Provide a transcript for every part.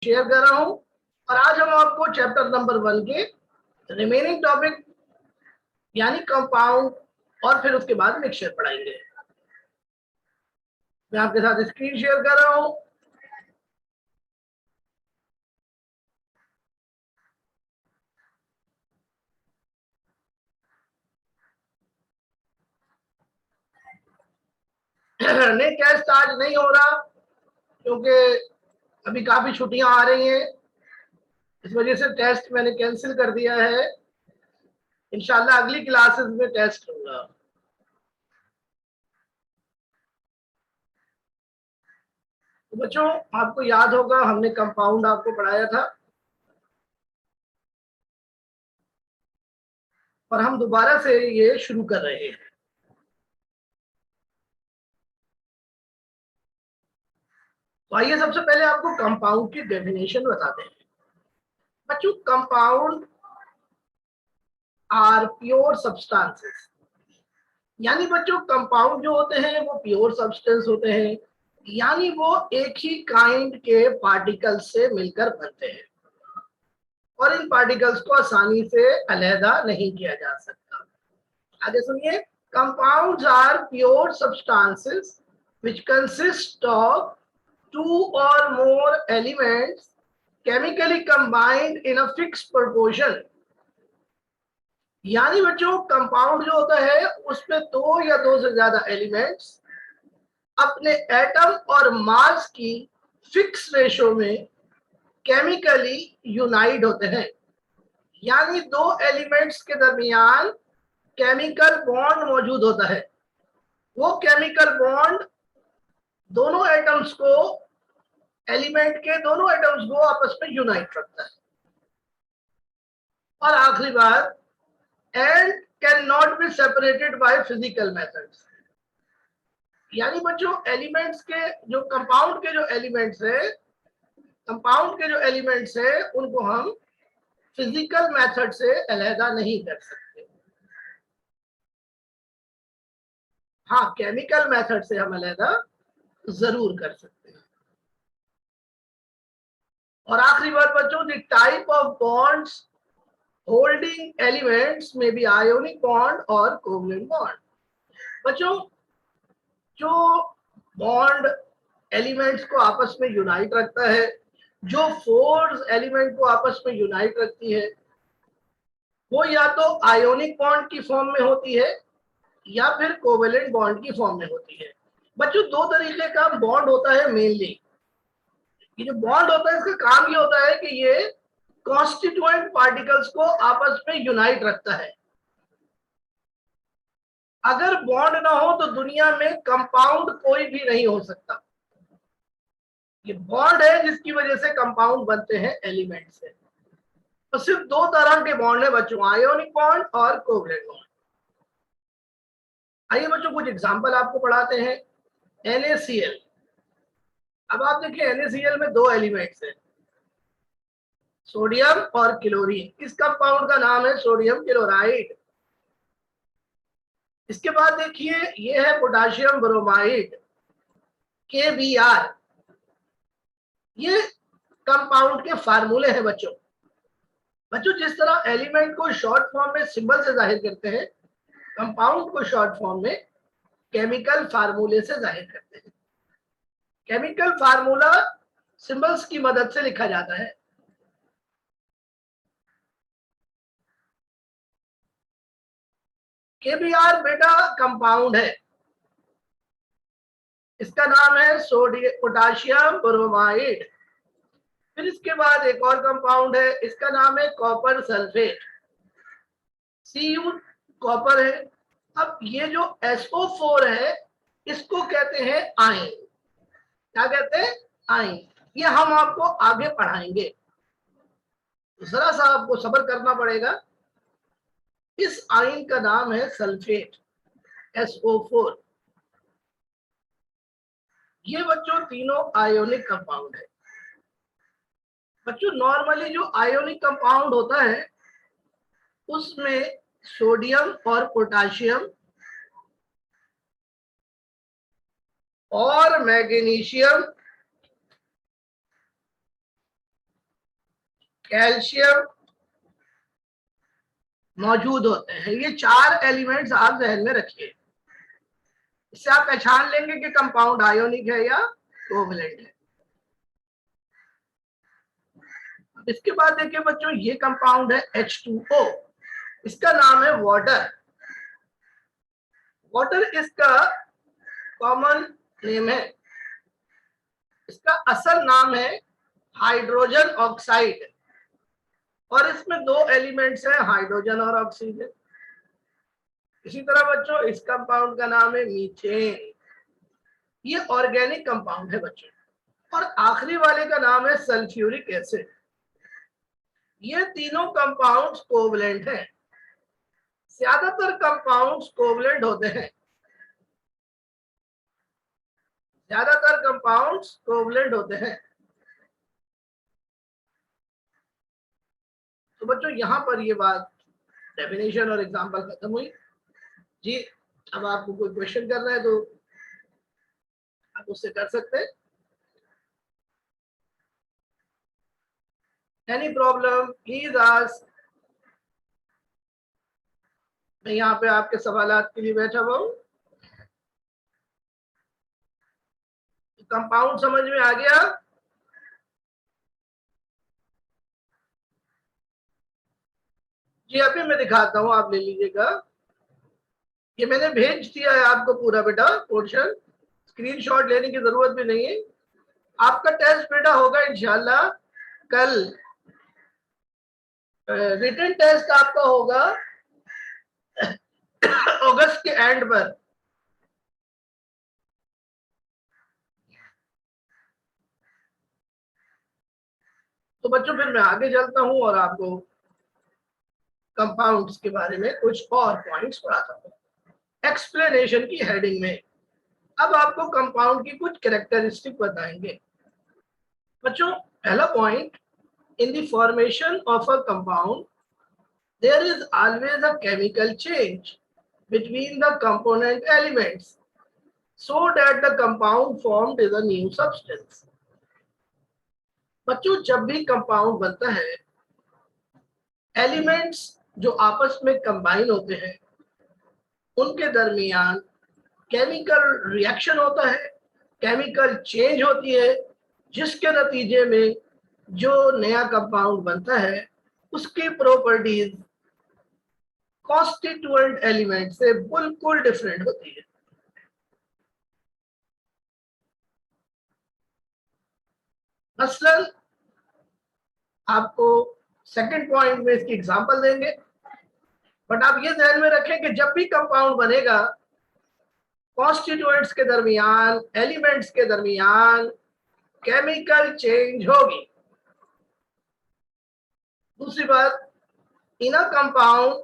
Share कर रहा हूं और आज हम आपको चैप्टर नंबर 1 के रिमेनिंग टॉपिक यानी कंपाउंड और फिर उसके बाद मिक्सचर पढ़ाएंगे। मैं आपके साथ स्क्रीन शेयर कर रहा हूं। नहीं, टेस्ट आज नहीं हो रहा क्योंकि अभी काफी छुट्टियां आ रही हैं, इस वजह से टेस्ट मैंने कैंसिल कर दिया है। इंशाल्लाह अगली क्लासेस में टेस्ट होगा। तो बच्चों, आपको याद होगा हमने कंपाउंड आपको पढ़ाया था और हम दोबारा से ये शुरू कर रहे हैं। तो आइए सबसे पहले आपको कंपाउंड की डेफिनेशन बताते हैं। बच्चों, कंपाउंड आर प्योर सब्सटेंसेस, यानी बच्चों कंपाउंड जो होते हैं वो प्योर सब्सटेंस होते हैं, यानी वो एक ही काइंड के पार्टिकल्स से मिलकर बनते हैं और इन पार्टिकल्स को आसानी से अलहदा नहीं किया जा सकता। आगे सुनिए, compounds are pure substances which consist of two or more elements chemically combined in a fixed proportion। यानी बच्चों कंपाउंड जो होता है उसमें दो या दो से ज्यादा एलिमेंट्स अपने एटम और मास की फिक्स रेशो में केमिकली यूनाइट होते हैं, यानी दो एलिमेंट्स के दरमियान केमिकल बॉन्ड मौजूद होता है। वो केमिकल बॉन्ड दोनों एटम्स को, एलिमेंट के दोनों एटम्स को आपस में यूनाइट रखता है। और आखिरी बात, and can not be separated by physical methods, यानी बच्चों एलिमेंट्स के जो कंपाउंड के जो एलिमेंट्स है, कंपाउंड के जो एलिमेंट्स है उनको हम फिजिकल मेथड से अलहदा नहीं कर सकते। हाँ, केमिकल मेथड से हम अलहदा जरूर कर सकते हैं। और आखिरी बात बच्चों, the type of bonds holding elements में भी आयोनिक बॉन्ड और कोवलेंट बॉन्ड। बच्चों, जो बॉन्ड एलिमेंट्स को आपस में यूनाइट रखता है, जो फोर्स एलिमेंट को आपस में यूनाइट रखती है, वो या तो आयोनिक बॉन्ड की फॉर्म में होती है या फिर कोवेलेंट बॉन्ड की फॉर्म में होती है। बच्चों, दो तरीके का बॉन्ड होता है मेनली। ये जो बॉन्ड होता है इसका काम ये होता है कि ये कॉन्स्टिट्यूएंट पार्टिकल्स को आपस में यूनाइट रखता है। अगर बॉन्ड ना हो तो दुनिया में कंपाउंड कोई भी नहीं हो सकता। ये बॉन्ड है जिसकी वजह से कंपाउंड बनते हैं एलिमेंट से। तो सिर्फ दो तरह के बॉन्ड है बच्चों, आयोनिक बॉन्ड और कोवलेंट बॉन्ड। आइए बच्चों कुछ एग्जांपल आपको पढ़ाते हैं। NaCl। अब आप देखिए NaCl में दो एलिमेंट्स हैं, सोडियम और क्लोरीन। इस कंपाउंड का नाम है सोडियम क्लोराइड। इसके बाद देखिए ये है पोटाशियम ब्रोमाइड, KBr। ये कंपाउंड के फार्मूले हैं बच्चों। बच्चों, जिस तरह एलिमेंट को शॉर्ट फॉर्म में सिंबल से जाहिर करते हैं, कंपाउंड को शॉर्ट फॉर्म में केमिकल फार्मूले से जाहिर करते हैं। केमिकल फार्मूला सिंबल्स की मदद से लिखा जाता है। KBr बेटा कंपाउंड है, इसका नाम है सोडियम पोटाशियम ब्रोमाइड। फिर इसके बाद एक और कंपाउंड है, इसका नाम है कॉपर सल्फेट, Cu कॉपर है। अब ये जो SO4 है इसको कहते हैं आयन। क्या कहते हैं? आयन। ये हम आपको आगे पढ़ाएंगे, तो जरा सा आपको सब्र करना पड़ेगा। इस आयन का नाम है सल्फेट, SO4। ये बच्चों तीनों आयोनिक कंपाउंड है। बच्चों, नॉर्मली जो आयोनिक कंपाउंड होता है उसमें सोडियम और पोटाशियम और मैग्नीशियम कैल्शियम मौजूद होते हैं। ये 4 एलिमेंट्स आप जहन में रखिए। इससे आप पहचान लेंगे कि कंपाउंड आयोनिक है या कोवलेंट है। इसके बाद देखिए बच्चों, ये कंपाउंड है H2O, इसका नाम है वाटर। वाटर इसका कॉमन नेम है, इसका असल नाम है हाइड्रोजन ऑक्साइड, और इसमें 2 एलिमेंट्स हैं, हाइड्रोजन और ऑक्सीजन। इसी तरह बच्चों इस कंपाउंड का नाम है मीथेन, ये ऑर्गेनिक कंपाउंड है बच्चों। और आखिरी वाले का नाम है सल्फ्यूरिक एसिड। ये तीनों कंपाउंड्स कोवलेंट हैं। ज्यादातर कंपाउंड्स कोवलेंट होते हैं, ज्यादातर कंपाउंड्स कोवलेंट होते हैं। तो बच्चों यहां पर ये बात डेफिनेशन और एग्जांपल खत्म हुई जी। अब आपको कोई क्वेश्चन करना है तो आप उससे कर सकते हैं। Any problem please ask. मैं यहाँ पे आपके सवालात के लिए बैठा हुआ हूँ। कंपाउंड समझ में आ गया? जी अभी मैं दिखाता हूँ, आप ले लीजिएगा। ये मैंने भेज दिया है आपको पूरा बेटा पोर्शन, स्क्रीनशॉट लेने की जरूरत भी नहीं है। आपका टेस्ट बेटा होगा इंशाल्लाह कल। रिटन टेस्ट आपका होगा अगस्त के एंड पर। तो बच्चों फिर मैं आगे चलता हूं और आपको कंपाउंड्स के बारे में कुछ और पॉइंट्स पढ़ाता हूं एक्सप्लेनेशन की हेडिंग में। अब आपको कंपाउंड की कुछ कैरेक्टरिस्टिक बताएंगे बच्चों। पहला point, in the formation of a compound there is always a chemical change between the component elements so that the compound formed is a new substance। बच्चों जब भी कंपाउंड बनता है, एलिमेंट्स जो आपस में कंबाइन होते हैं उनके दरमियान केमिकल रिएक्शन होता है, केमिकल चेंज होती है, जिसके नतीजे में जो नया कंपाउंड बनता है उसकी प्रॉपर्टीज कॉन्स्टिट्यूएंट एलिमेंट से बिल्कुल डिफरेंट होती है। मसलन आपको सेकंड पॉइंट में इसकी एग्जांपल देंगे, बट आप ये ध्यान में रखें कि जब भी कंपाउंड बनेगा कॉन्स्टिट्यूएंट्स के दरमियान, एलिमेंट्स के दरमियान केमिकल चेंज होगी। दूसरी बात, in a compound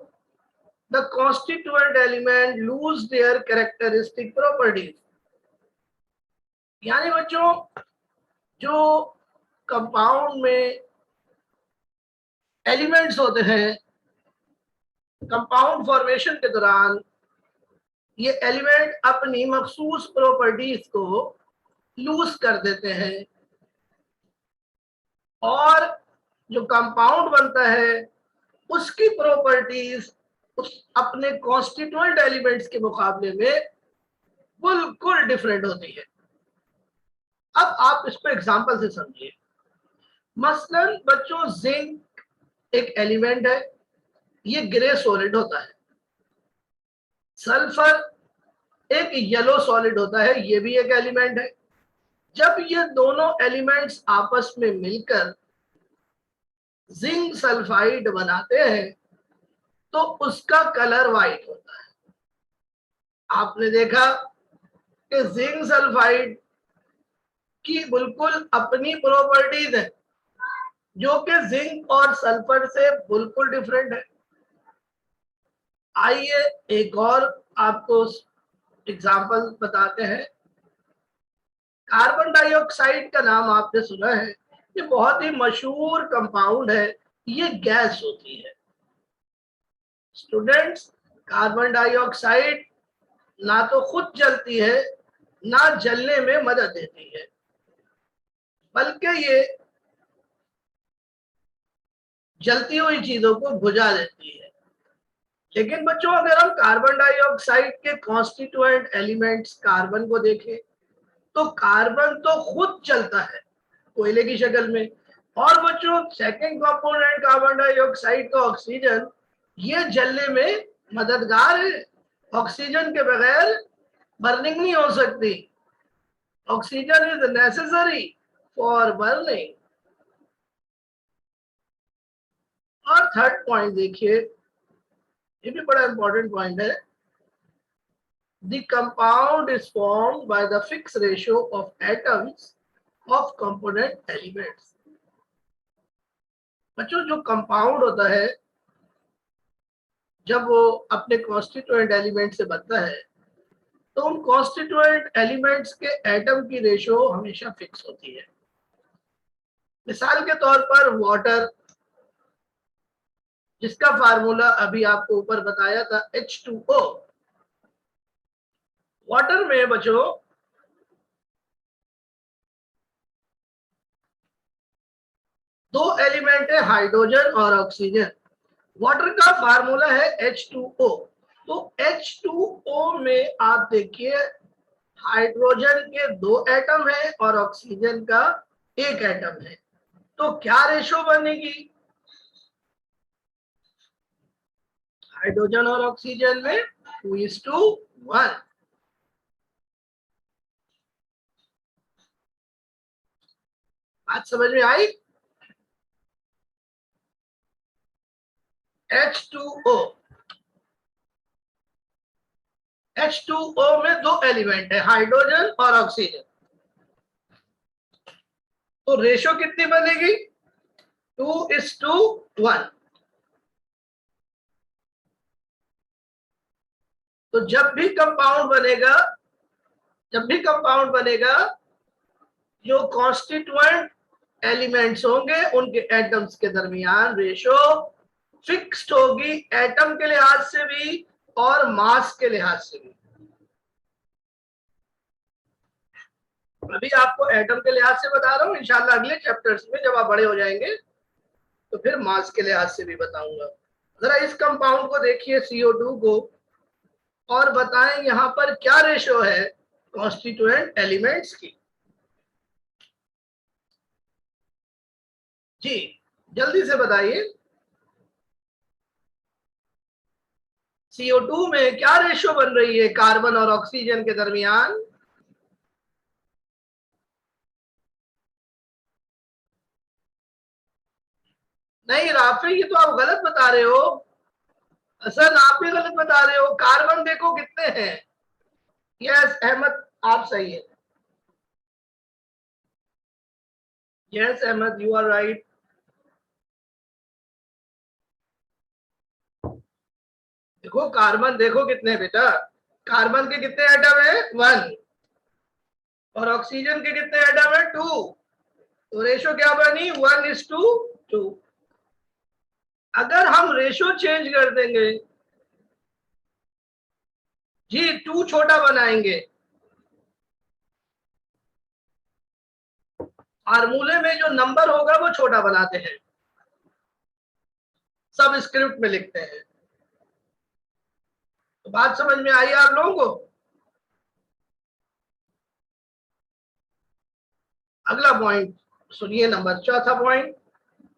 the constituent element lose their characteristic properties. यानी बच्चों जो कंपाउंड में एलिमेंट्स होते हैं कंपाउंड फॉर्मेशन के दौरान, ये एलिमेंट अपनी मखसूस प्रॉपर्टीज को लूज कर देते हैं और जो कंपाउंड बनता है उसकी प्रॉपर्टीज उस अपने कॉन्स्टिट्यूएंट एलिमेंट्स के मुकाबले में बिल्कुल डिफरेंट होती है। अब आप इसको एग्जांपल से समझिए। मसलन बच्चों जिंक एक एलिमेंट है, ये ग्रे सॉलिड होता है। सल्फर एक येलो सॉलिड होता है, ये भी एक एलिमेंट है। जब ये दोनों एलिमेंट्स आपस में मिलकर जिंक सल्फाइड बनाते हैं तो उसका कलर वाइट होता है। आपने देखा कि जिंक सल्फाइड की बिल्कुल अपनी प्रॉपर्टीज है जो कि जिंक और सल्फर से बिल्कुल डिफरेंट है। आइए एक और आपको एग्जांपल बताते हैं। कार्बन डाइऑक्साइड का नाम आपने सुना है, ये बहुत ही मशहूर कंपाउंड है, ये गैस होती है। स्टूडेंट्स, कार्बन डाइऑक्साइड ना तो खुद जलती है ना जलने में मदद देती है, बल्कि ये जलती हुई चीजों को बुझा देती है। लेकिन बच्चों अगर हम कार्बन डाइऑक्साइड के कॉन्स्टिट्यूएंट एलिमेंट्स कार्बन को देखें तो कार्बन तो खुद चलता है कोयले की शक्ल में, और बच्चों सेकंड कंपोनेंट कार्बन डाइऑक्साइड का ऑक्सीजन, ये जलने में मददगार है। ऑक्सीजन के बगैर बर्निंग नहीं हो सकती। Oxygen is necessary for burning. और थर्ड पॉइंट देखिए, ये भी बड़ा इंपॉर्टेंट पॉइंट है। The compound is formed by the fixed ratio of atoms of component elements. बच्चों जो कंपाउंड होता है जब वो अपने कॉन्स्टिट्यूएंट एलिमेंट से बनता है तो उन कॉन्स्टिट्यूएंट एलिमेंट्स के एटम की रेशियो हमेशा फिक्स होती है। मिसाल के तौर पर वाटर, जिसका फार्मूला अभी आपको ऊपर बताया था H2O। वाटर में बच्चों दो एलिमेंट है, हाइड्रोजन और ऑक्सीजन। वाटर का फार्मूला है H2O। तो H2O में आप देखिए हाइड्रोजन के दो एटम है और ऑक्सीजन का एक एटम है। तो क्या रेशो बनेगी? हाइड्रोजन और ऑक्सीजन में 2:1। बात समझ में आई? H2O, H2O में दो एलिमेंट है, हाइड्रोजन और ऑक्सीजन। तो रेशो कितनी बनेगी? 2:1। तो जब भी कंपाउंड बनेगा जो कॉन्स्टिट्यूएंट एलिमेंट्स होंगे उनके एटम्स के दरमियान रेशो फिक्स्ड होगी, एटम के लिहाज से भी और मास के लिहाज से भी। अभी आपको एटम के लिहाज से बता रहा हूं, इंशाल्लाह अगले चैप्टर्स में जब आप बड़े हो जाएंगे तो फिर मास के लिहाज से भी बताऊंगा। जरा इस कंपाउंड को देखिए CO2 को, और बताएं यहां पर क्या रेशो है कॉन्स्टिट्यूएंट एलिमेंट्स की। जी जल्दी से बताइए, CO2 में क्या रेशो बन रही है कार्बन और ऑक्सीजन के दरमियान? नहीं राफी, ये तो आप गलत बता रहे हो। हसन आप भी गलत बता रहे हो। कार्बन देखो कितने हैं। यस अहमद, आप सही है। Yes Ahmed, you are right. देखो कार्बन देखो कितने बेटा, कार्बन के कितने एटम है? 1। और ऑक्सीजन के कितने एटम है? 2। तो रेशो क्या बनी? 1:2। अगर हम रेशो चेंज कर देंगे जी, 2 छोटा बनाएंगे, फार्मूले में जो नंबर होगा वो छोटा बनाते हैं, सब स्क्रिप्ट में लिखते हैं। तो बात समझ में आई आप लोगों को? अगला पॉइंट सुनिए, नंबर चौथा point,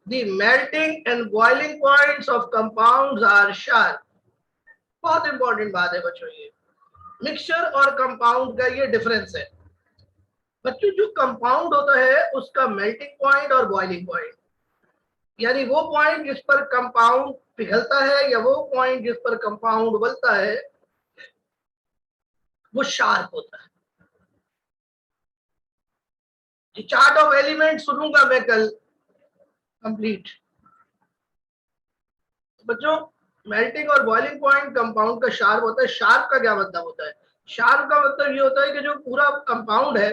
the melting and boiling points of compounds are sharp. बहुत इंपॉर्टेंट बात है बच्चों, ये मिक्सचर और कंपाउंड का ये डिफरेंस है। बच्चों जो कंपाउंड होता है उसका मेल्टिंग पॉइंट और बॉइलिंग पॉइंट, यानी वो पॉइंट जिस पर कंपाउंड पिघलता है या वो पॉइंट जिस पर कंपाउंड उबलता है, वो शार्प होता है। ये चार्ट ऑफ एलिमेंट सुनूंगा मैं कल कंप्लीट। बच्चों मेल्टिंग और बॉइलिंग पॉइंट कंपाउंड का शार्प होता है। शार्प का क्या मतलब होता है? शार्प का मतलब ये होता है कि जो पूरा कंपाउंड है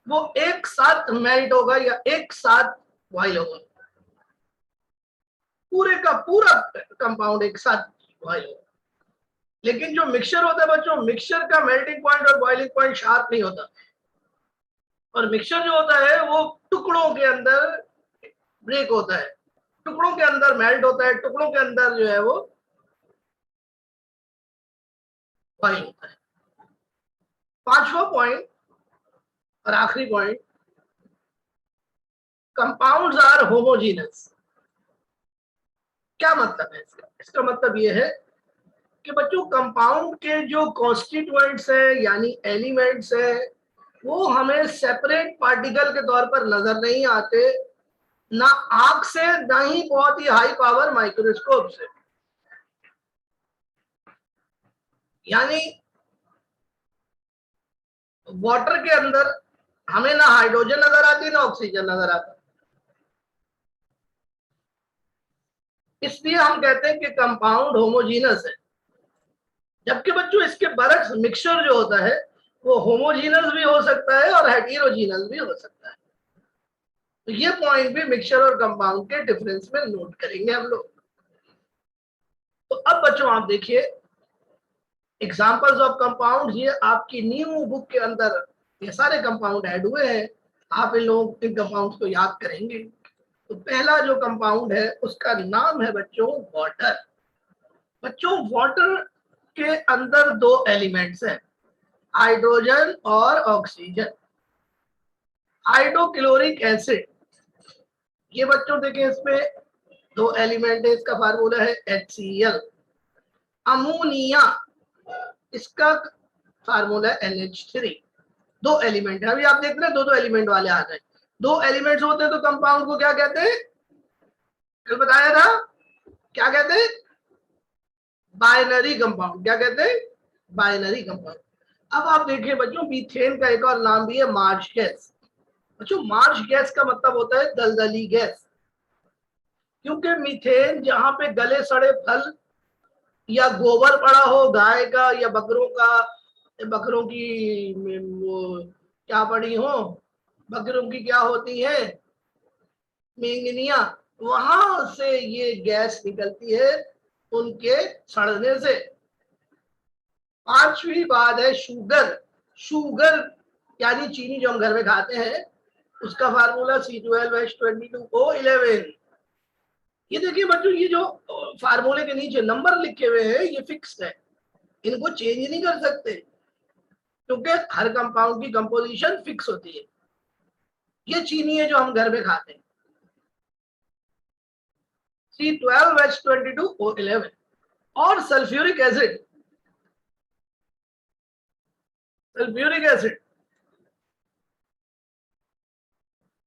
वो एक साथ मेल्ट होगा या एक साथ बॉइल होगा, पूरे का पूरा कंपाउंड एक साथ बॉइल होगा। लेकिन जो मिक्सचर होता है बच्चों, मिक्सचर का मेल्टिंग पॉइंट और बॉइलिंग पॉइंट शार्प नहीं होता। और मिक्सचर जो होता है वो टुकड़ों के अंदर ब्रेक होता है। टुकड़ों के अंदर मेल्ट होता है, टुकड़ों के अंदर जो है वो ऑयल होता है। पांचवा पॉइंट और आखिरी पॉइंट, कंपाउंड्स आर होमोजीनस। क्या मतलब है इसका? इसका मतलब ये है कि बच्चों कंपाउंड के जो कॉन्स्टिट्यूएंट्स है यानी एलिमेंट्स है वो हमें सेपरेट पार्टिकल के तौर पर नजर नहीं आते, ना आंख से ना ही बहुत ही हाई पावर माइक्रोस्कोप से। यानी वाटर के अंदर हमें ना हाइड्रोजन नजर आती ना ऑक्सीजन नजर आता, इसलिए हम कहते हैं कि कंपाउंड होमोजीनस है। जबकि बच्चों इसके बरक्स मिक्सचर जो होता है वो होमोजीनस भी हो सकता है और हेटेरोजीनस भी हो सकता है। तो ये पॉइंट भी मिक्सचर और कंपाउंड के डिफरेंस में नोट करेंगे हम लोग। तो अब बच्चों आप देखिए एग्जांपल्स ऑफ कंपाउंड, ये आपकी न्यू बुक के अंदर ये सारे कंपाउंड ऐड हुए हैं। आप इन कंपाउंड्स को याद करेंगे। तो पहला जो कंपाउंड है उसका नाम है बच्चों वाटर। बच्चों वाटर के अंदर दो एलिमेंट्स हैं, हाइड्रोजन और ऑक्सीजन। हाइड्रोक्लोरिक एसिड, ये बच्चों देखें इसमें दो एलिमेंट है, इसका फार्मूला है HCl। अमोनिया, इसका फार्मूला NH3। दो एलिमेंट है, अभी आप देख रहे हैं दो दो एलिमेंट वाले आ गए। दो एलिमेंट्स होते हैं तो कंपाउंड को क्या कहते हैं? कल बताया था, क्या कहते हैं? Binary compound. क्या कहते हैं? Binary compound. अब आप देखिए बच्चों मीथेन का एक और नाम भी है मार्च गैस। बच्चों मार्च गैस का मतलब होता है दलदली गैस, क्योंकि मीथेन जहां पे गले सड़े फल या गोबर पड़ा हो गाय का या बकरों का, बकरों की वो क्या पड़ी हो, बकरों की क्या होती है, मेंगनिया, वहां से ये गैस निकलती है उनके सड़ने से। पांचवी बात है शुगर। शुगर यानी चीनी जो हम घर में खाते हैं उसका फार्मूला C12H22O11। ये देखिए बच्चों ये जो फार्मूले के नीचे नंबर लिखे हुए हैं ये फिक्स्ड है, इनको चेंज नहीं कर सकते क्योंकि हर कंपाउंड की कंपोजिशन फिक्स होती है। ये चीनी है जो हम घर में खाते हैं C12H22O11। और सल्फ्यूरिक एसिड, सल्फ्यूरिक एसिड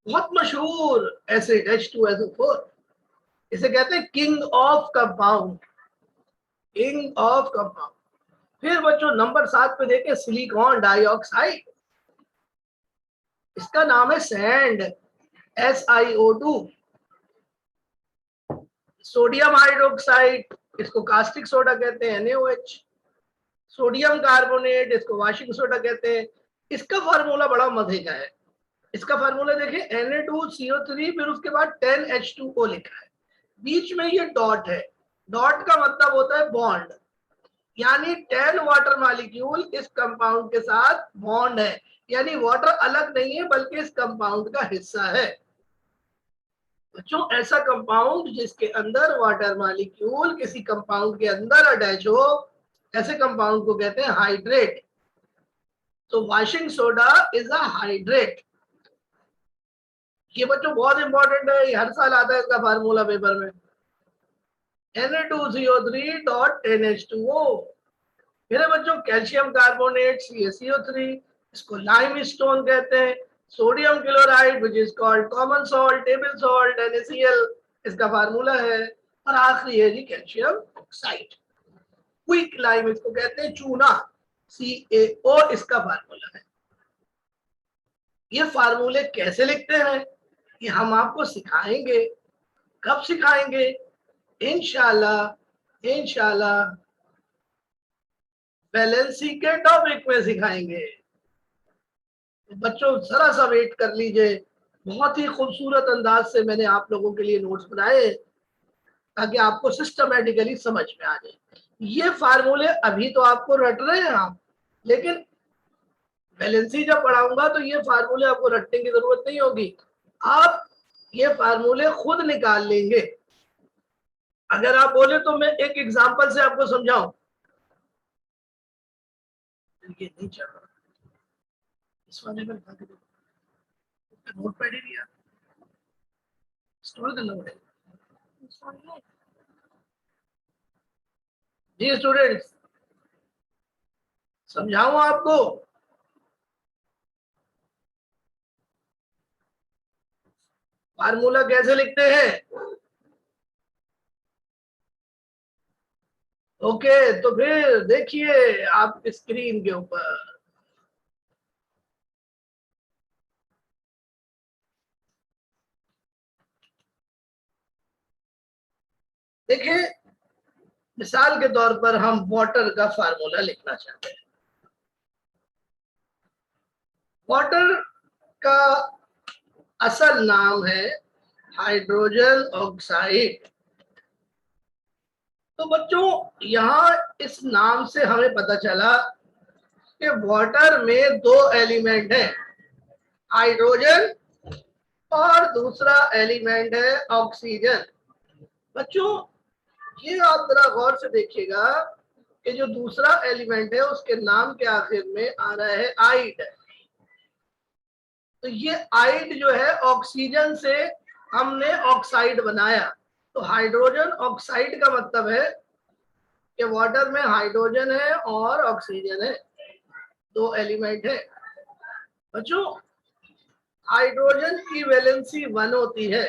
बहुत मशहूर एसिड H2SO4, इसे कहते हैं king of compound, king of compound. फिर बच्चों नंबर 7 पे देखें सिलिकॉन डाइऑक्साइड, इसका नाम है सैंड SiO2। सोडियम हाइड्रोक्साइड, इसको कास्टिक सोडा कहते हैं NaOH। सोडियम कार्बोनेट, इसको वॉशिंग सोडा कहते हैं। इसका फार्मूला बड़ा मजे का है, इसका फार्मूला देखिए Na2CO3 फिर उसके बाद 10H2O लिखा है, बीच में ये डॉट है। डॉट का मतलब होता है बॉन्ड, यानी 10 वाटर मॉलिक्यूल इस कंपाउंड के साथ बॉन्ड है, यानी वाटर अलग नहीं है बल्कि इस कंपाउंड का हिस्सा है। बच्चों ऐसा कंपाउंड जिसके अंदर वाटर मॉलिक्यूल किसी कंपाउंड के अंदर अटैच हो, ऐसे कंपाउंड को कहते हैं हाइड्रेट। तो washing soda is a hydrate. ये बच्चों बहुत इंपॉर्टेंट है, ये हर साल आता है इसका फार्मूला पेपर में, Na2CO3.NH2O। फिर है बच्चों कैल्शियम कार्बोनेट CaCO3, इसको लाइम स्टोन कहते हैं। Sodium chloride which is called common salt, table salt NaCl, इसका फार्मूला है। और आखिरी है जी कैल्शियम ऑक्साइड, क्विक लाइम इसको कहते हैं, चूना CaO इसका फार्मूला है। ये फार्मूले कैसे लिखते हैं ये हम आपको सिखाएंगे। कब सिखाएंगे? इंशाल्लाह, इंशाल्लाह वैलेंसी के टॉपिक में सिखाएंगे। बच्चों जरा सा वेट कर लीजिए, बहुत ही खूबसूरत अंदाज से मैंने आप लोगों के लिए नोट्स बनाए ताकि आपको सिस्टमेटिकली समझ में आ जाए। ये फार्मूले अभी तो आपको रट रहे हैं आप, लेकिन वैलेंसी जब पढ़ाऊंगा तो ये फार्मूले आपको रटने की जरूरत नहीं होगी, आप ये फार्मूले खुद निकाल लेंगे। अगर आप बोले तो मैं एक एग्जांपल से आपको समझाऊं। ये नहीं चल रहा इस वाले में, नोट पैड ही नहीं है, इंस्टॉल करना पड़ेगा। जी स्टूडेंट्स, समझाऊं आपको? फार्मूला कैसे लिखते हैं? ओके, तो फिर देखिए आप स्क्रीन के ऊपर। देखिए, मिसाल के तौर पर हम वाटर का फार्मूला लिखना चाहते हैं। वाटर का असल नाम है हाइड्रोजन ऑक्साइड। तो बच्चों, यहाँ इस नाम से हमें पता चला कि वाटर में दो एलिमेंट हैं, हाइड्रोजन और दूसरा एलिमेंट है ऑक्सीजन। बच्चों, ये आप जरा गौर से देखिएगा कि जो दूसरा एलिमेंट है उसके नाम के आखिर में आ रहा है आइड। तो ये आइड जो है ऑक्सीजन से हमने ऑक्साइड बनाया। तो हाइड्रोजन ऑक्साइड का मतलब है कि वाटर में हाइड्रोजन है और ऑक्सीजन है, दो एलिमेंट है। बच्चों, हाइड्रोजन की वैलेंसी 1 होती है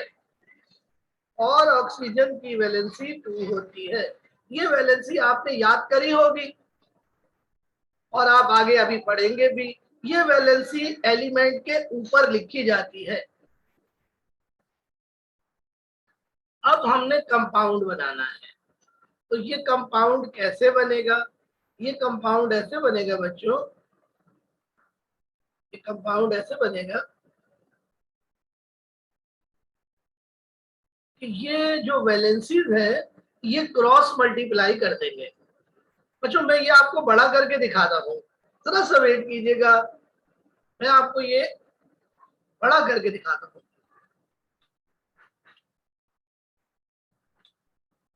और ऑक्सीजन की वैलेंसी 2 होती है। ये वैलेंसी आपने याद करी होगी और आप आगे अभी पढ़ेंगे भी। ये वैलेंसी एलिमेंट के ऊपर लिखी जाती है। अब हमने कंपाउंड बनाना है, तो ये कंपाउंड कैसे बनेगा? ये कंपाउंड ऐसे बनेगा बच्चों, ये कंपाउंड ऐसे बनेगा कि ये जो वैलेंसीज है ये क्रॉस मल्टीप्लाई कर देंगे। बच्चों, मैं ये आपको बड़ा करके दिखाता हूँ, जरा सा वेट कीजिएगा, मैं आपको ये बड़ा करके दिखाता हूँ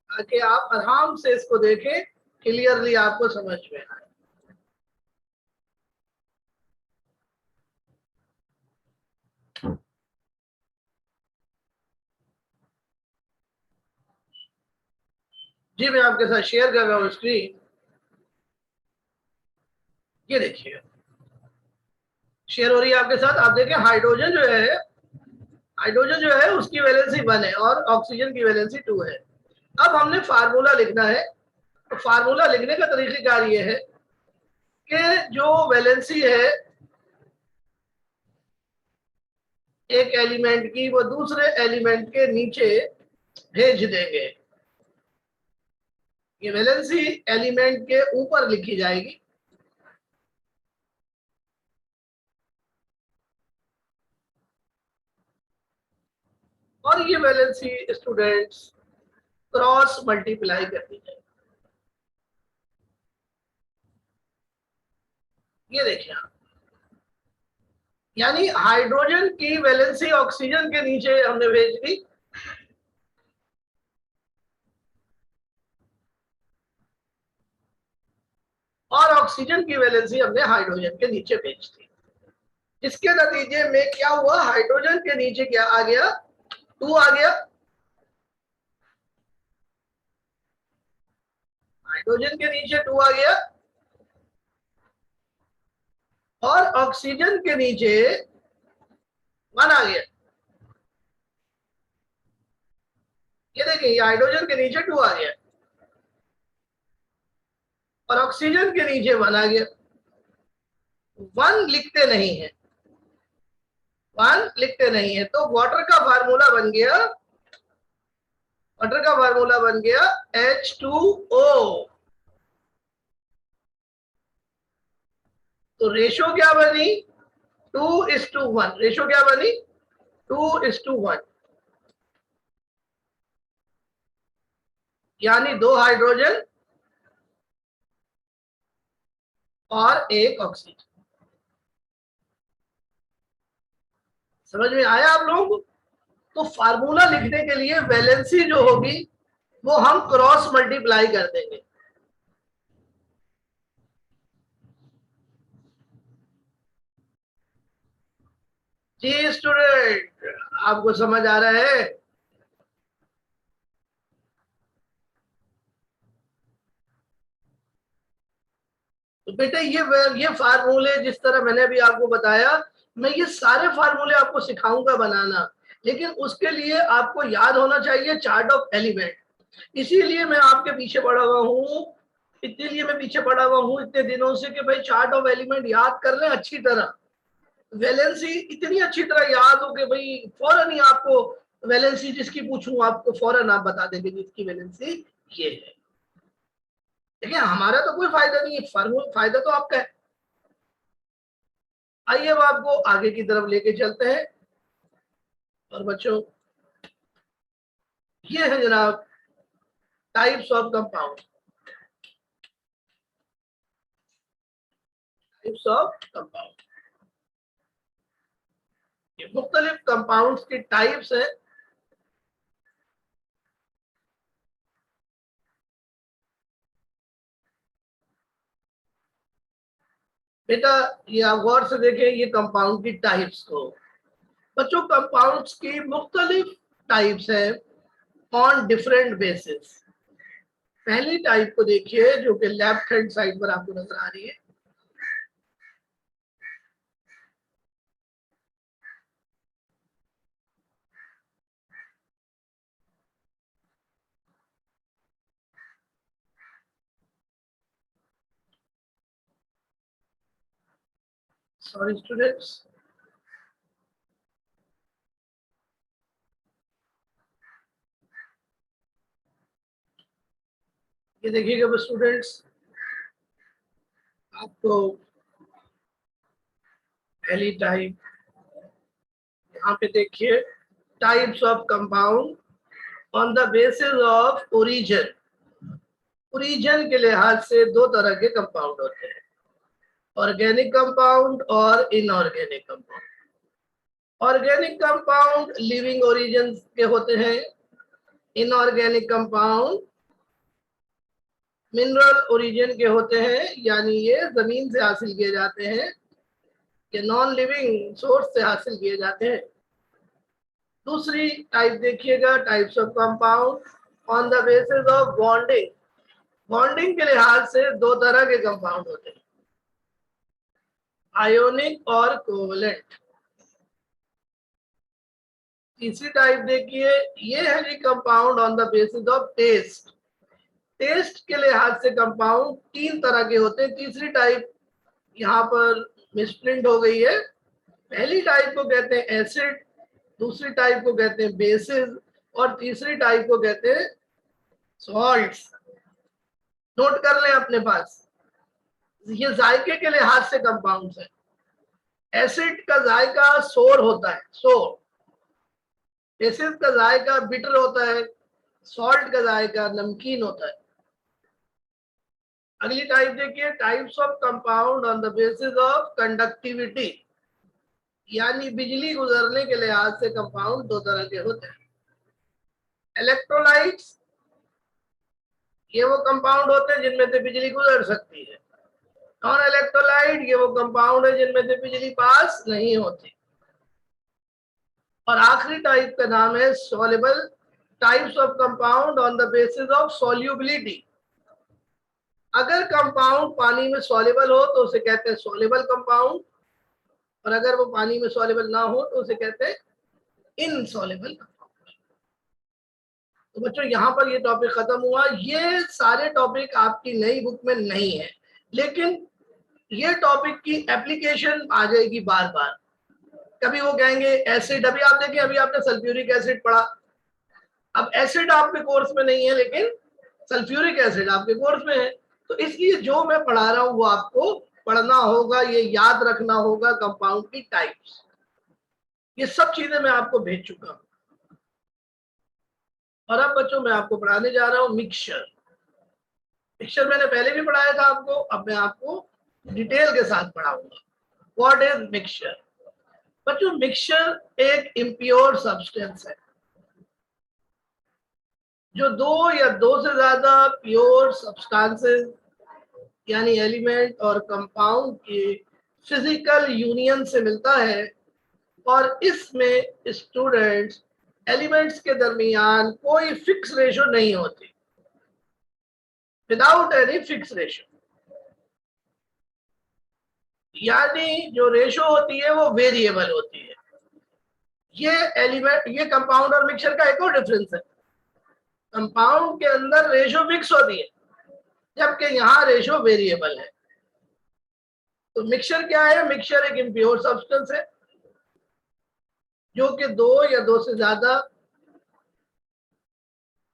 ताकि आप आराम से इसको देखें, क्लियरली आपको समझ में आए। जी, मैं आपके साथ शेयर कर रहा हूँ स्क्रीन। ये देखिए, शेयर हो रही है आपके साथ। आप देखें, हाइड्रोजन जो है उसकी वैलेंसी 1 है और ऑक्सीजन की वैलेंसी 2 है। अब हमने फार्मूला लिखना है। तो फार्मूला लिखने का तरीकेकार ये है कि जो वैलेंसी है एक एलिमेंट की, वो दूसरे एलिमेंट के नीचे भेज देंगे। ये वैलेंसी एलिमेंट के ऊपर लिखी जाएगी और ये वैलेंसी स्टूडेंट्स क्रॉस मल्टीप्लाई कर दी जाएगी। ये देखिए आप, यानी हाइड्रोजन की वैलेंसी ऑक्सीजन के नीचे हमने भेज दी और ऑक्सीजन की वैलेंसी हमने हाइड्रोजन के नीचे भेज दी। इसके नतीजे में क्या हुआ? हाइड्रोजन के नीचे क्या आ गया? 2 आ गया। हाइड्रोजन के नीचे 2 आ गया और ऑक्सीजन के नीचे 1 आ गया। ये देखिए, ये हाइड्रोजन के नीचे 2 आ गया और ऑक्सीजन के नीचे 1 आ गया। 1 लिखते नहीं है, 1 लिखते नहीं है, तो वाटर का फार्मूला बन गया, वाटर का फार्मूला बन गया H2O। तो रेशो क्या बनी? 2:1। रेशो क्या बनी? 2:1, यानी 2 हाइड्रोजन और 1 ऑक्सीजन। समझ में आया आप लोगों को? तो फार्मूला लिखने के लिए वैलेंसी जो होगी वो हम क्रॉस मल्टीप्लाई कर देंगे। जी स्टूडेंट, आपको समझ आ रहा है? तो बेटा ये फार्मूले जिस तरह मैंने अभी आपको बताया, मैं ये सारे फार्मूले आपको सिखाऊंगा बनाना, लेकिन उसके लिए आपको याद होना चाहिए चार्ट ऑफ एलिमेंट। इसीलिए मैं आपके पीछे पड़ा हुआ हूँ, इसीलिए मैं पीछे पड़ा हुआ हूँ इतने दिनों से कि भाई चार्ट ऑफ एलिमेंट याद कर लें अच्छी तरह। वैलेंसी इतनी अच्छी तरह याद हो कि भाई फौरन ही आपको वैलेंसी जिसकी पूछूं आपको फौरन आप बता देंगे जिसकी वैलेंसी ये है। देखिए हमारा तो कोई फायदा नहीं है, फायदा तो आपका है। आइए अब आपको आगे की तरफ लेके चलते हैं। और बच्चों ये है जनाब types of compound. Types of compound, ये मुख्तलिफ कंपाउंड्स की टाइप्स है। बेटा ये आप गौर से देखें ये कंपाउंड की टाइप्स को। बच्चों कंपाउंड्स की मुख्तलिफ टाइप्स है ऑन डिफरेंट बेसिस। पहली टाइप को देखिए जो कि लेफ्ट हैंड साइड पर आपको नजर आ रही है। सॉरी स्टूडेंट्स, ये देखिएगा बस स्टूडेंट्स, आपको पहली टाइप यहाँ पे देखिए, types of compound on the basis of origin. Origin के लिहाज से दो तरह के कंपाउंड होते हैं, ऑर्गेनिक कंपाउंड और inorganic compound. Organic compound living origin के होते हैं, इनऑर्गेनिक कंपाउंड मिनरल ओरिजिन के होते हैं, यानी ये जमीन से हासिल किए जाते हैं, ये नॉन लिविंग सोर्स से हासिल किए जाते हैं। दूसरी टाइप देखिएगा, types of compound on the basis of bonding. Bonding के लिहाज से दो तरह के कंपाउंड होते हैं, आयोनिक और कोवलेंट। तीसरी टाइप देखिए, ये है जी compound on the basis of taste. Taste के लिहाज से कंपाउंड तीन तरह के होते हैं। तीसरी टाइप यहाँ पर मिसप्रिंट हो गई है। पहली टाइप को कहते हैं एसिड, दूसरी टाइप को कहते हैं बेसिस, और तीसरी टाइप को कहते हैं सॉल्ट्स। नोट कर लें अपने पास, ये जायके के लिहाज से कंपाउंड्स है। एसिड का जायका सोर होता है, सोर। बेसिस का जायका बिटर होता है, सॉल्ट का जायका नमकीन होता है। अगली टाइप देखिए, types of compound on the basis of conductivity, यानी बिजली गुजरने के लिहाज से कंपाउंड दो तरह के होते हैं। इलेक्ट्रोलाइट्स, ये वो कंपाउंड होते हैं जिनमें से बिजली गुजर सकती है। नॉन इलेक्ट्रोलाइट, ये वो कंपाउंड है जिनमें से बिजली पास नहीं होती। और आखिरी टाइप का नाम है soluble. Types of compound on the basis of solubility. अगर कंपाउंड पानी में सॉल्युबल हो तो उसे कहते हैं सॉल्युबल कंपाउंड, और अगर वो पानी में सॉल्युबल ना हो तो उसे कहते हैं इनसॉल्युबल कंपाउंड। तो बच्चों यहाँ पर ये टॉपिक खत्म हुआ। ये सारे टॉपिक आपकी नई बुक में नहीं है, लेकिन ये टॉपिक की एप्लीकेशन आ जाएगी बार बार। कभी वो कहेंगे एसिड, अभी आप देखिए अभी आपने सल्फ्यूरिक एसिड पढ़ा, अब एसिड आपके कोर्स में नहीं है लेकिन सल्फ्यूरिक एसिड आपके कोर्स में है। तो इसलिए जो मैं पढ़ा रहा हूं वो आपको पढ़ना होगा, ये याद रखना होगा, कंपाउंड की टाइप्स, ये सब चीजें मैं आपको भेज चुका हूं। और अब बच्चों मैं आपको पढ़ाने जा रहा हूं मिक्सचर। मिक्सचर मैंने पहले भी पढ़ाया था आपको, अब मैं आपको डिटेल के साथ पढ़ाऊंगा। What is mixture? बच्चों मिक्सचर एक इम्प्योर सब्सटेंस है जो दो या दो से ज्यादा प्योर सब्सटेंसेस यानी एलिमेंट और कंपाउंड के फिजिकल यूनियन से मिलता है, और इसमें स्टूडेंट्स एलिमेंट्स के दरमियान कोई फिक्स रेशो नहीं होती, विदाउट एनी फिक्स रेशो। यानी जो रेशो होती है वो वेरिएबल होती है। ये एलिमेंट, ये कंपाउंड और मिक्सचर का एक और डिफरेंस है। कंपाउंड के अंदर रेशो फिक्स होती है, जबकि यहाँ रेशो वेरिएबल है। तो मिक्सचर क्या है? मिक्सचर एक इम्प्योर सब्सटेंस है जो कि दो या दो से ज्यादा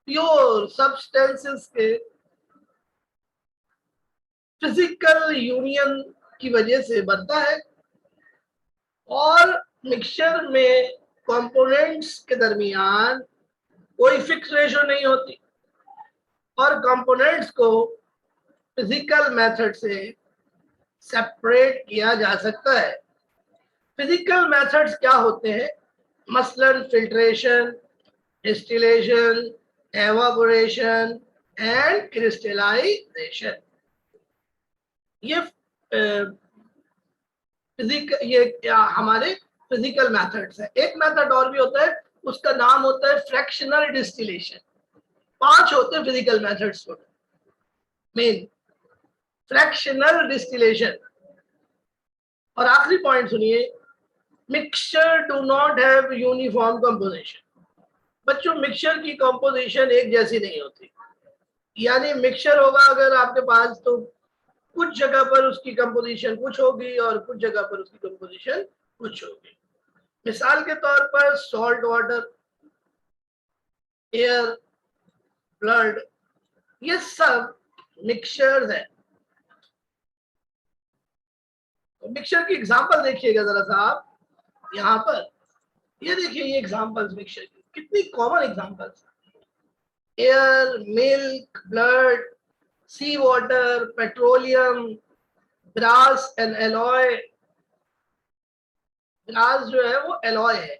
प्योर सब्सटेंसेस के फिजिकल यूनियन की वजह से बनता है, और मिक्सचर में कंपोनेंट्स के दरमियान कोई फिक्स रेशो नहीं होती, और कंपोनेंट्स को फिजिकल मेथड से सेपरेट किया जा सकता है। फिजिकल मेथड्स क्या होते हैं? मसलन filtration, distillation, evaporation and crystallisation. ये ये हमारे फिजिकल मेथड्स है। एक मेथड और भी होता है, उसका नाम होता है फ्रैक्शनल डिस्टिलेशन। 5 होते हैं physical methods main. Fractional distillation. और आखिरी पॉइंट सुनिए, mixture do not have uniform composition. बच्चों, मिक्सचर की कंपोजिशन एक जैसी नहीं होती। यानी मिक्सचर होगा अगर आपके पास, तो कुछ जगह पर उसकी कंपोजिशन कुछ होगी और कुछ जगह पर उसकी कंपोजिशन कुछ होगी। मिसाल के तौर पर सॉल्ट वाटर, एयर, ब्लड, ये सब मिक्सचर्स है। तो मिक्सचर की एग्जांपल देखिएगा जरा सा आप यहाँ पर। ये देखिए, ये एग्जांपल्स मिक्सचर की कितनी common examples. Air, milk, blood, sea water, petroleum, grass and alloy. Grass जो है वो एलॉय है।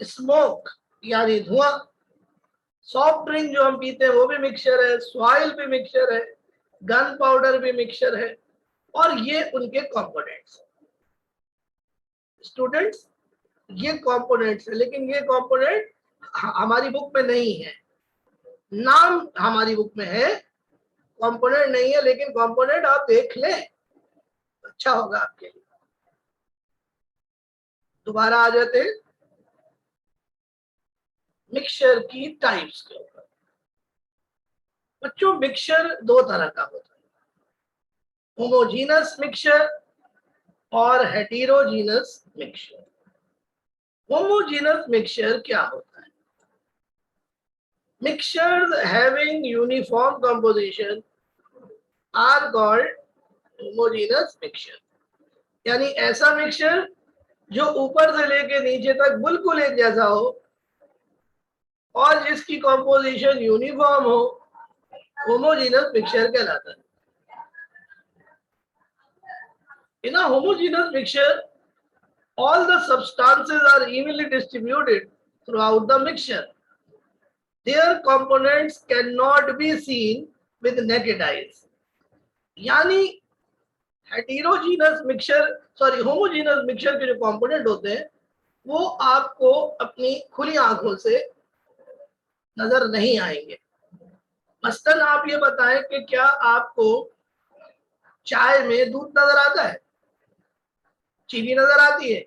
स्मोक यानी धुआं। सॉफ्ट ड्रिंक जो हम पीते हैं वो भी मिक्सचर है, सॉइल भी मिक्सचर है, गन पाउडर भी मिक्सचर है, और ये उनके कंपोनेंट्स। स्टूडेंट्स, ये कंपोनेंट्स है, लेकिन ये कंपोनेंट हमारी बुक में नहीं है। नाम हमारी बुक में है, कंपोनेंट नहीं है, लेकिन कंपोनेंट आप देख लें, अच्छा होगा आपके लिए। दोबारा आ जाते हैं मिक्सचर की टाइप्स के ऊपर। बच्चों, मिक्सचर 2 तरह का होता है, होमोजीनस मिक्सचर और हेटेरोजीनस मिक्सचर। होमोजीनस मिक्सचर क्या होता है? Mixtures having uniform composition are called homogeneous mixture. यानी ऐसा मिक्सचर जो ऊपर से लेके नीचे तक बिल्कुल एक जैसा हो और जिसकी कंपोजिशन यूनिफॉर्म हो, होमोजीनस मिक्सचर कहलाता है। In a homogeneous mixture, all the substances are evenly distributed throughout the mixture. Their components cannot be seen with naked eyes. यानी heterogeneous mixture, sorry homogeneous mixture के जो कंपोनेंट होते हैं वो आपको अपनी खुली आंखों से नजर नहीं आएंगे। मसलन आप ये बताएं कि क्या आपको चाय में दूध नजर आता है, चीनी नजर आती है,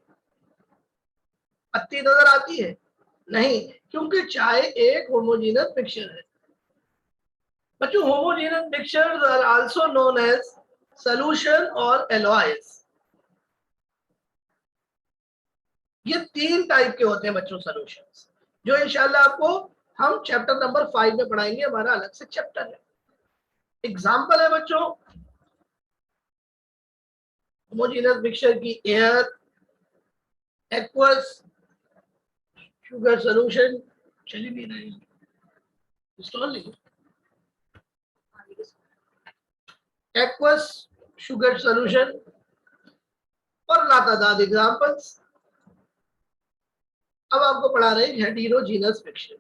पत्ती नजर आती है? नहीं, क्योंकि चाय एक होमोजीनस मिक्सचर है। बच्चों, homogeneous mixtures are also known as solution और एलॉयज। ये 3 टाइप के होते हैं बच्चों सॉल्यूशंस, जो इंशाल्लाह आपको हम चैप्टर नंबर 5 में पढ़ाएंगे। हमारा अलग से चैप्टर है। एग्जांपल है बच्चों होमोजीनस मिक्सचर की: एयर, एक्वस, शुगर सॉल्यूशन। चली भी नहीं, इंस्टॉल नहीं, एक्वस, शुगर सॉल्यूशन और लातादाद एग्जांपल्स। अब आपको पढ़ा रहे हैं हेटेरोजीनस मिक्सचर।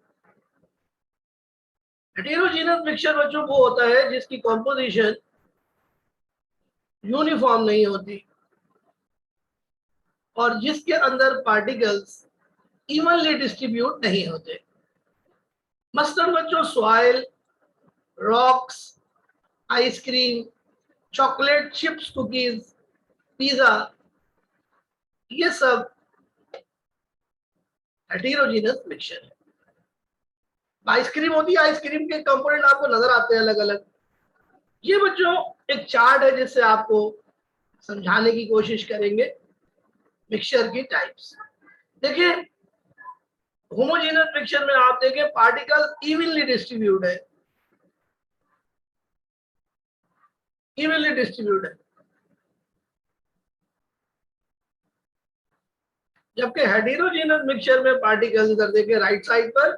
हेटेरोजीनस मिक्सचर बच्चों वो होता है जिसकी कॉम्पोजिशन यूनिफॉर्म नहीं होती और जिसके अंदर पार्टिकल्स इवनली डिस्ट्रीब्यूट नहीं होते। मसलन बच्चों soil, rocks, ice cream, chocolate chips, cookies, pizza, ये सब हेटेरोजीनस मिक्सचर है। आइसक्रीम होती है, आइसक्रीम के कंपोनेंट आपको नजर आते हैं अलग अलग। ये बच्चों एक चार्ट है जिससे आपको समझाने की कोशिश करेंगे मिक्सचर की टाइप्स। देखिए होमोजेनस मिक्सचर में आप देखें पार्टिकल इवनली डिस्ट्रीब्यूट है, इवनली डिस्ट्रीब्यूट है, जबकि हेटेरोजेनस मिक्सचर में पार्टिकल्स इधर देखें राइट साइड पर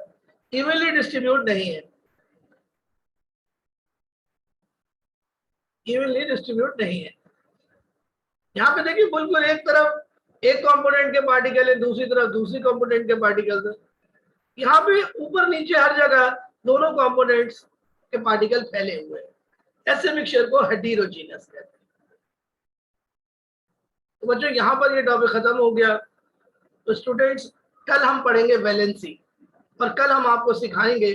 इवनली डिस्ट्रीब्यूट नहीं है, इवनली डिस्ट्रीब्यूट नहीं है। यहाँ पे देखिए बिल्कुल एक तरफ एक कंपोनेंट के पार्टिकल है, दूसरी तरफ दूसरी कंपोनेंट के पार्टिकल्स है। यहाँ पे ऊपर नीचे हर जगह दोनों कंपोनेंट्स के पार्टिकल फैले हुए हैं। ऐसे मिक्सचर को हेटेरोजीनस कहते हैं। तो बच्चों यहाँ पर ये टॉपिक खत्म हो गया। तो स्टूडेंट्स कल हम पढ़ेंगे वैलेंसी और कल हम आपको सिखाएंगे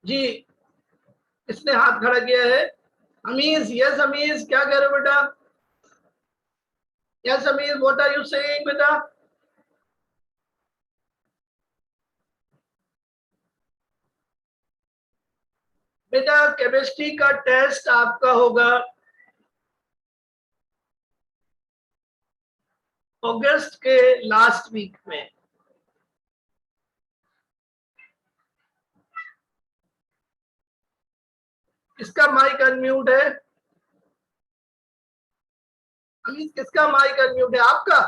जी। किसने हाथ खड़ा किया है? अमीज। यस अमीज, क्या कह रहे हो बेटा? Yes Amiz, what are you saying बेटा? बेटा केमिस्ट्री का टेस्ट आपका होगा अगस्त के लास्ट वीक में। किसका माइक अनम्यूट है? अमीज किसका माइक अनम्यूट है? आपका?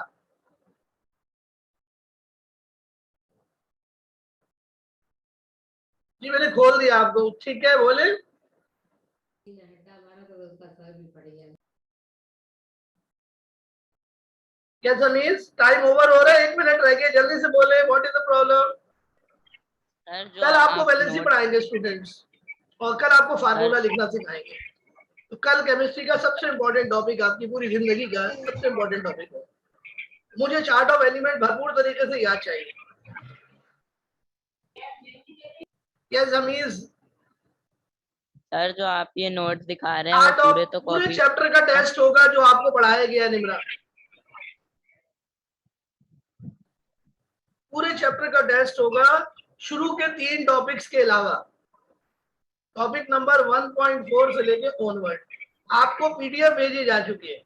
जी मैंने खोल दिया आपको, ठीक है बोले। यस अमीज, टाइम ओवर हो रहा है, 1 मिनट रह गया, जल्दी से बोले, व्हाट इज द प्रॉब्लम? कल आपको वैलेंसी पढ़ाएंगे स्टूडेंट्स और कल आपको फार्मूला लिखना सिखाएंगे। तो कल केमिस्ट्री का सबसे इंपॉर्टेंट टॉपिक, आपकी पूरी जिंदगी का सबसे इंपॉर्टेंट टॉपिक है। मुझे चार्ट ऑफ एलिमेंट भरपूर तरीके से याद चाहिए। Yes Amy's. सर जो आप ये नोट्स दिखा रहे हैं वो पूरे तो पूरे कॉपी चैप्टर का टेस्ट होगा जो आपको पढ़ाया गया निम्रा। पूरे चैप्टर का टेस्ट होगा शुरू के 3 टॉपिक्स के अलावा। टॉपिक नंबर 1.4 से लेके ऑनवर्ड आपको पीडीएफ भेजी जा चुकी है,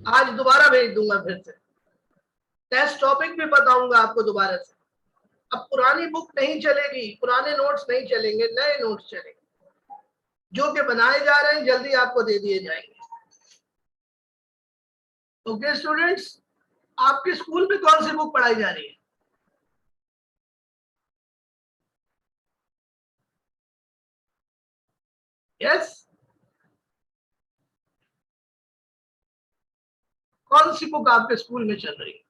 आज दोबारा भेज दूंगा फिर से। टेस्ट टॉपिक भी बताऊंगा आपको दोबारा से। अब पुरानी बुक नहीं चलेगी, पुराने नोट्स नहीं चलेंगे, नए नोट्स चलेंगे जो कि बनाए जा रहे हैं, जल्दी आपको दे दिए जाएंगे। ओके स्टूडेंट्स, आपके स्कूल में कौन सी बुक पढ़ाई जा रही है? यस, कौन सी बुक आपके स्कूल में चल रही है?